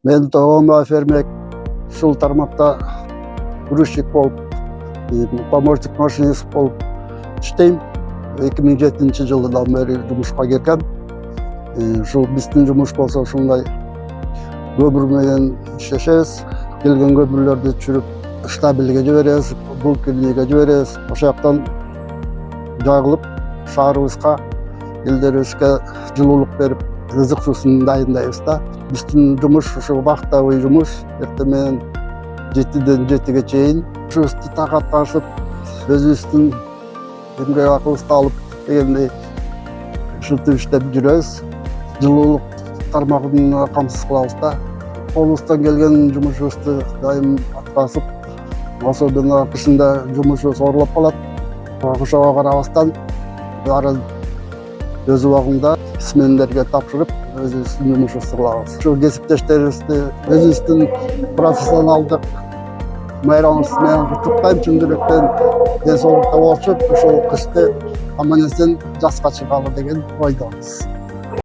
Мен тоогома фермер ушул тармакта грузчик болуп, помощник машинист болуп иштейм. 2007-жылдан бери жумушка келгем. Ушул биздин жумуш болсо ушундай көмүр менен иштешебиз. Келген көмүрлөрдү түшүрүп штабелге жиберебиз, бункерге жиберебиз. Ошол жактан жагылып шаарыбызга, элдерибизге жылуулук берип, ызык суусун дайындайбыз да. Биздин жумуш ушу вахтовый жумуш, эртең менен 7-ден 7-ге чейин ушубузду такатташып, өзүбүздүн эмгек акыбызды алып дегендей ушинтип иштеп жүрөбүз. Жылуулук тармагын камсыз кылабыз да. Колубуздан келген жумушубузду дайым аткарып, особенно кышында жумушубуз оорлоп калат. Ошого карабастан баарын өз убагында смендерге тапшырып, өзүбүздүн жумушубузду кылабыз. Ушул кесиптештерибизди өзүбүздүн профессионалдык майрамыбыз менен куттуктайм. Чын жүрөктөн ден соолукта болушуп, ушул кышты аман эсен жазга чыгалы деген ойдомуз.